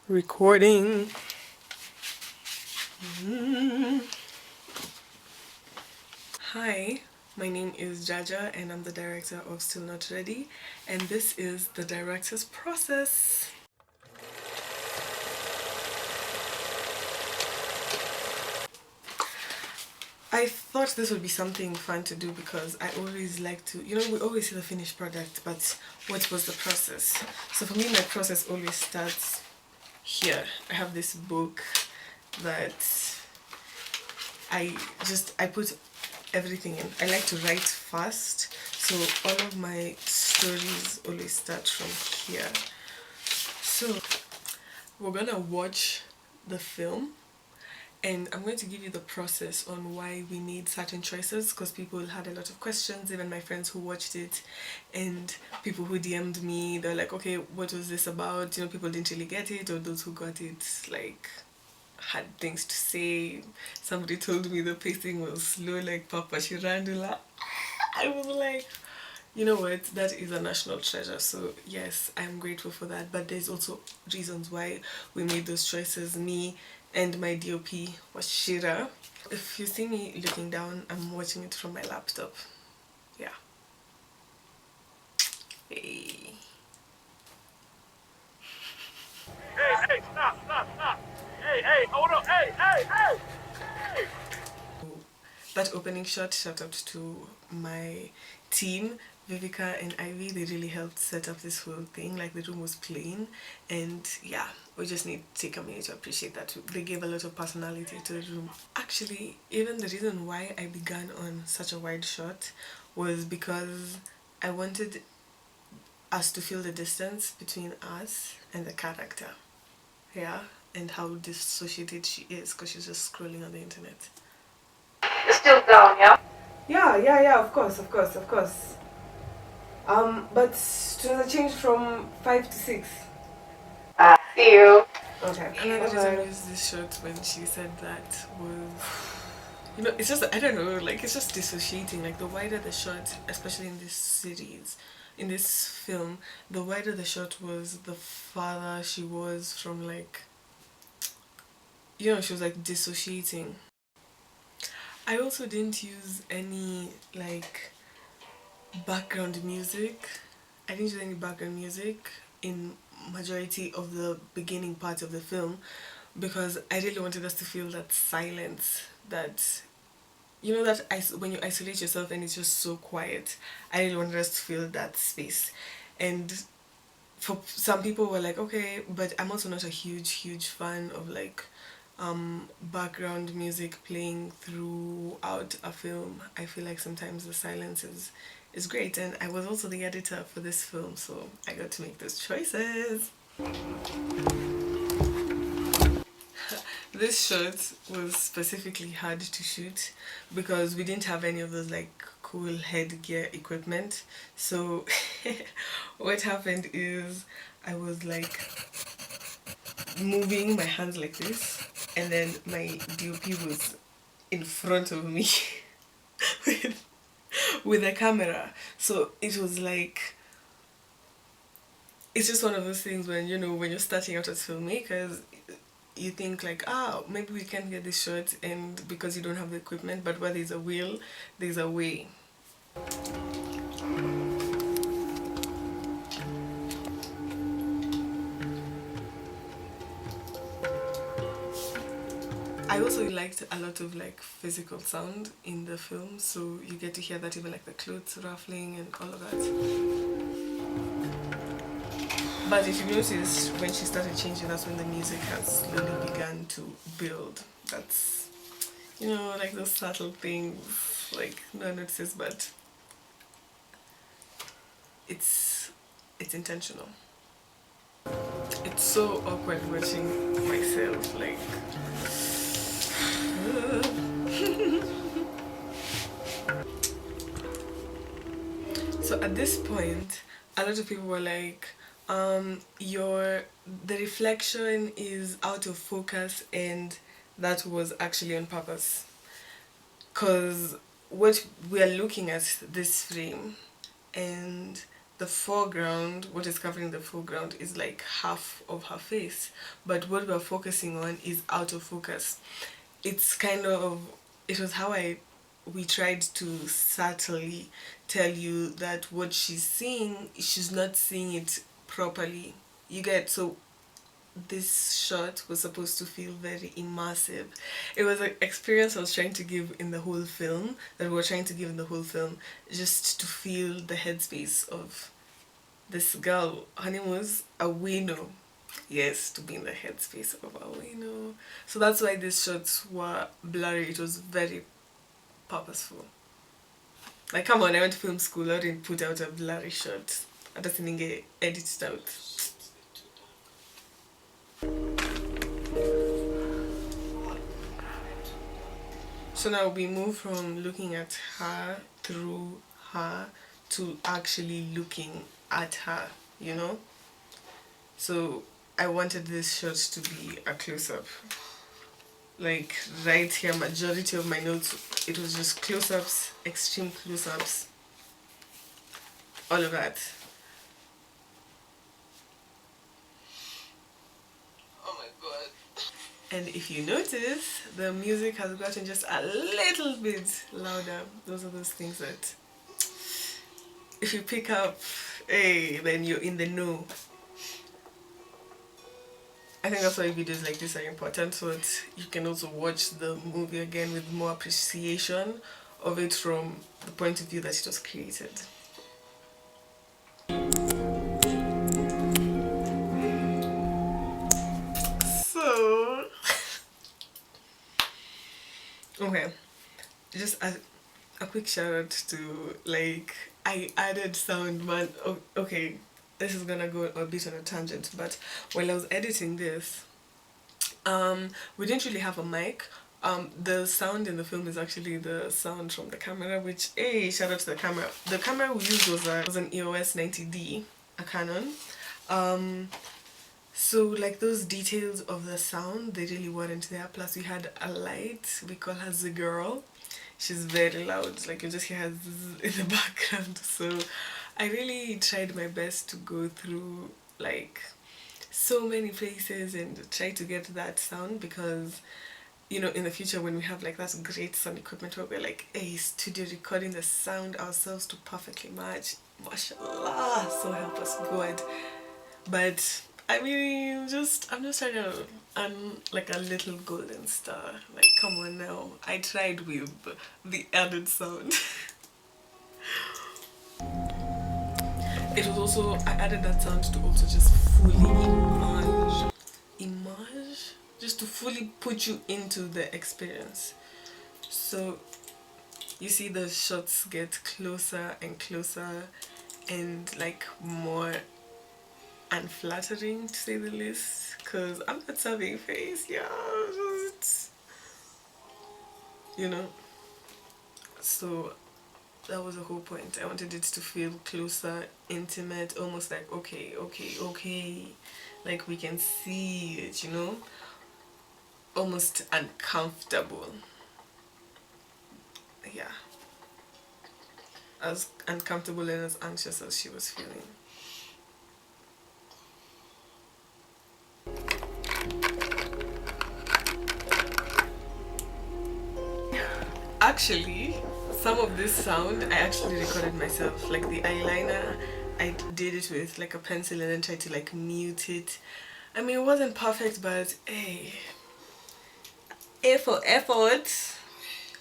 Recording. Hi, my name is Jaja and I'm the director of Still Not Ready, and this is the director's process. I thought this would be something fun to do because I always like to, we always see the finished product, but what was the process? So for me, my process always starts here. I have this book that I put everything in. I like to write fast, so all of my stories always start from here. So we're gonna watch the film and I'm going to give you the process on why we made certain choices because people had a lot of questions, even my friends who watched it and people who DM'd me. They're like, okay, what was this about? People didn't really get it, or those who got it like had things to say. Somebody told me the pacing was slow like Papa Shirandula. I was like, you know what, that is a national treasure. So yes, I'm grateful for that, but there's also reasons why we made those choices. Me and my DOP was Shira. If you see me looking down, I'm watching it from my laptop. Yeah. Hey. Hey, stop. Hey, hold on. Hey. That opening shot, shout out to my team, Vivica and Ivy. They really helped set up this whole thing. Like, the room was plain, and yeah, we just need to take a minute to appreciate that. They gave a lot of personality to the room. Actually, even the reason why I began on such a wide shot was because I wanted us to feel the distance between us and the character. Yeah, and how dissociated she is because she's just scrolling on the internet. It's still down, yeah? Yeah, of course. But to the change from 5 to 6. See you. Okay. Another reason I used this shot when she said that was, it's just, I don't know, like, it's just dissociating. Like, the wider the shot, especially in this series, in this film, the wider the shot was, the farther she was from, like, she was like dissociating. I also didn't use any, like, background music. I didn't use any background music in majority of the beginning part of the film because I really wanted us to feel that silence, that when you isolate yourself and it's just so quiet. I really wanted us to feel that space. And for some people were like, okay, but I'm also not a huge fan of like background music playing throughout a film. I feel like sometimes the silence is great, and I was also the editor for this film, so I got to make those choices. This shot was specifically hard to shoot because we didn't have any of those like cool headgear equipment. So what happened is I was like moving my hands like this, and then my DOP was in front of me with, with a camera. So it was like, it's just one of those things when when you're starting out as filmmakers, you think like, maybe we can get this shot, and because you don't have the equipment, but where there's a will, there's a way. I also liked a lot of like physical sound in the film, so you get to hear that, even like the clothes ruffling and all of that. But if you notice, when she started changing, that's when the music has slowly begun to build. That's, like those subtle things, like no one notices, but it's intentional. It's so awkward watching myself, like. So at this point, a lot of people were like, the reflection is out of focus, and that was actually on purpose. Because what we are looking at this frame, and the foreground, what is covering the foreground is like half of her face, but what we're focusing on is out of focus. It's kind of, it was how we tried to subtly tell you that what she's seeing, she's not seeing it properly. You get, so this shot was supposed to feel very immersive. It was an experience I was trying to give in the whole film, that we were trying to give in the whole film, just to feel the headspace of this girl. Her name was Awino. Yes, to be in the headspace of Awino. So that's why these shots were blurry. It was very purposeful. Like, come on, I went to film school, I didn't put out a blurry shot. I didn't get edited out. So now we move from looking at her through her to actually looking at her, you know? So I wanted this shot to be a close-up. Like right here, majority of my notes, it was just close-ups, extreme close-ups, all of that. Oh my god. And if you notice, the music has gotten just a little bit louder. Those are those things that if you pick up, hey, then you're in the know. I think that's why videos like this are important, so that you can also watch the movie again with more appreciation of it from the point of view that it was created. So, okay, just a quick shout out to, like, I added sound, man. Oh, okay, this is gonna go a bit on a tangent, but while I was editing this, we didn't really have a mic. The sound in the film is actually the sound from the camera, which, hey, shout out to the camera. The camera we used was an EOS 90D, a Canon. So like those details of the sound, they really weren't there. Plus we had a light, we call her the girl. She's very loud, like you just hear her in the background. So I really tried my best to go through like so many places and try to get that sound, because you know, in the future when we have like that great sound equipment where we're like, hey, studio recording the sound ourselves to perfectly match, mashallah, so help us God. But I mean, I'm just trying to, I'm like a little golden star, like come on now, I tried with the added sound. It was also, I added that sound to also just fully immerse, just to fully put you into the experience. So you see the shots get closer and closer and like more unflattering, to say the least, because I'm not serving face, yeah, just, you know. So that was the whole point. I wanted it to feel closer, intimate, almost like okay, like we can see it, you know, almost uncomfortable. Yeah, as uncomfortable and as anxious as she was feeling. Actually, some of this sound I actually recorded myself, like the eyeliner I did it with like a pencil and then tried to like mute it. I mean, it wasn't perfect, but hey, A for effort,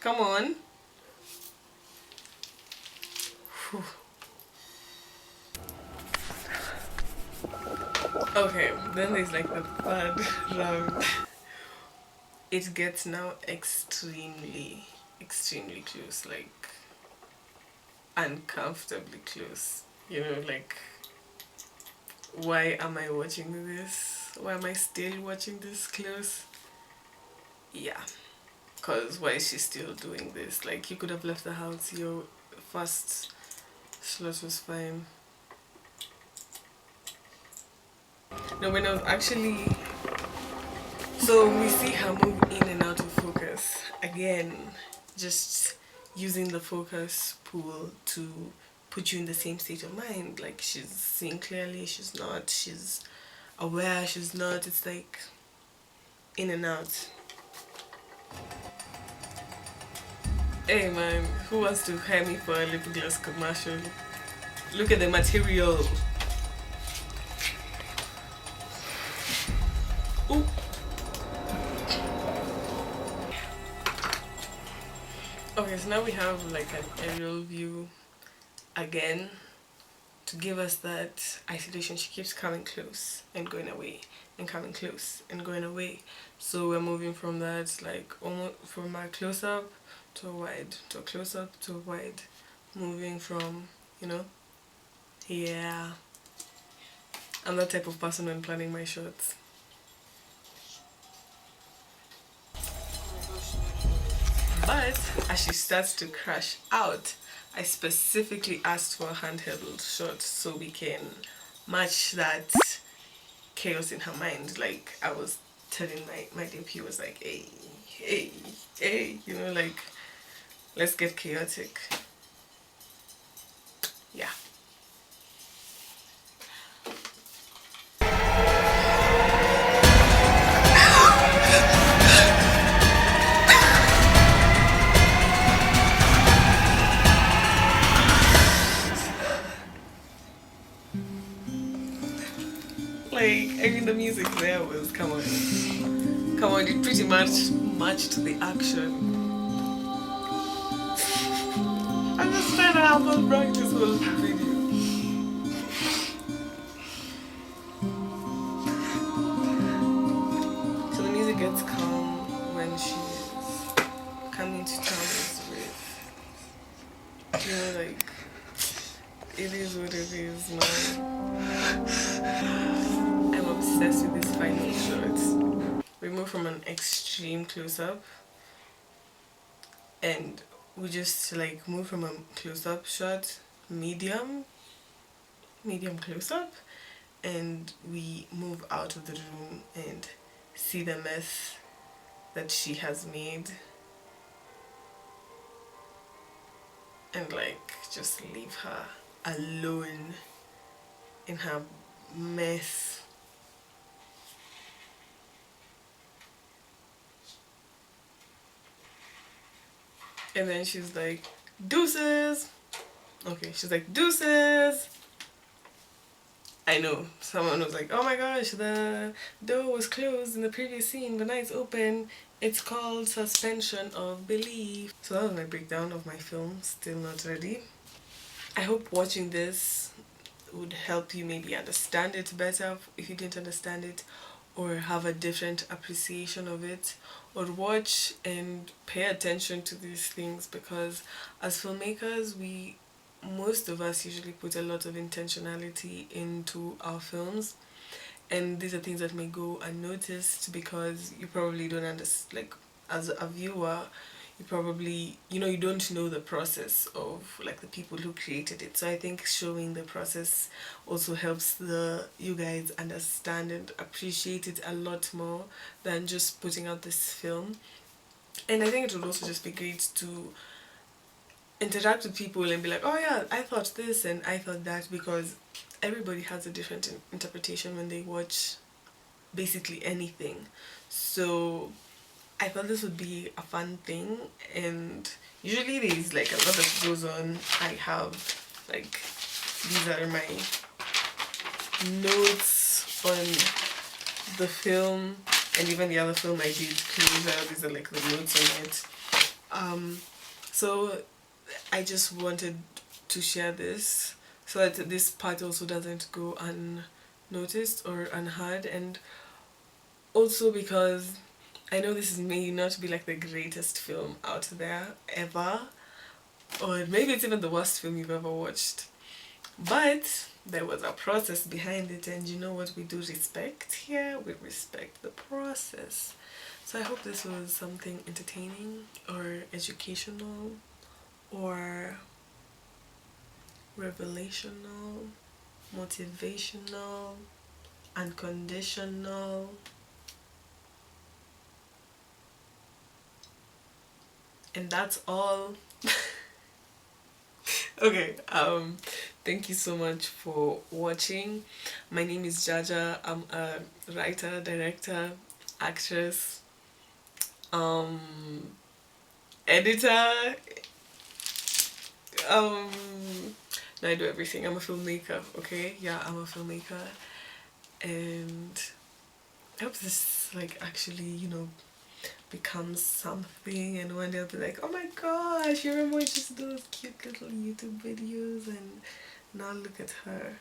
come on. Whew. Okay, then there's like the third round. It gets now extremely close, like uncomfortably close, you know, like why am I watching this? Why am I still watching this close? Yeah, because why is she still doing this? Like, you could have left the house, your first slot was fine. No, when I was actually, so we see her move in and out of focus again, just using the focus pool to put you in the same state of mind. Like she's seeing clearly, she's not, she's aware, she's not. It's like in and out. Hey man, who wants to hire me for a lip gloss commercial? Look at the material. Ooh. Okay, so now we have like an aerial view again to give us that isolation. She keeps coming close and going away and coming close and going away. So we're moving from that, like almost from a close-up to a wide, to a close-up to a wide, moving from, you know, yeah. I'm that type of person when planning my shots. But as she starts to crash out, I specifically asked for a handheld shot so we can match that chaos in her mind. Like I was telling my DP was like, hey, hey, hey, you know, like let's get chaotic. Yeah. Like, I mean, the music there was, come on, it pretty much matched the action. I'm just trying to have fun practice whole video. So the music gets calm when she's coming to terms with, you know, like, it is what it is, man. I'm obsessed with this final shot. We move from an extreme close-up and we just like move from a close-up shot, medium close-up, and we move out of the room and see the mess that she has made and like just leave her alone in her mess. And then she's like, deuces. Okay, she's like, deuces. I know, someone was like, oh my gosh, the door was closed in the previous scene, but now it's open. It's called suspension of belief. So that was my breakdown of my film, still not ready. I hope watching this would help you maybe understand it better if you didn't understand it, or have a different appreciation of it, or watch and pay attention to these things, because as filmmakers, most of us usually put a lot of intentionality into our films, and these are things that may go unnoticed because you probably don't understand, like as a viewer, you probably, you know, you don't know the process of like the people who created it. So I think showing the process also helps you guys understand and appreciate it a lot more than just putting out this film. And I think it would also just be great to interact with people and be like, oh yeah, I thought this and I thought that, because everybody has a different interpretation when they watch basically anything. So I thought this would be a fun thing, and usually there's like a lot that goes on. I have like, these are my notes on the film and even the other film I did, Closer. These are like the notes on it. So I just wanted to share this so that this part also doesn't go unnoticed or unheard, and also because I know this may not be like the greatest film out there ever, or maybe it's even the worst film you've ever watched, but there was a process behind it, and you know what we do respect here? We respect the process. So I hope this was something entertaining or educational or revelational, motivational, unconditional. And that's all. Okay, thank you so much for watching. My name is Jaja. I'm a writer, director, actress, um, editor, um, no, I do everything. I'm a filmmaker, okay? Yeah, I'm a filmmaker. And I hope this like actually, becomes something, and one day I'll be like, oh my gosh, you remember when she used to do those cute little YouTube videos, and now look at her.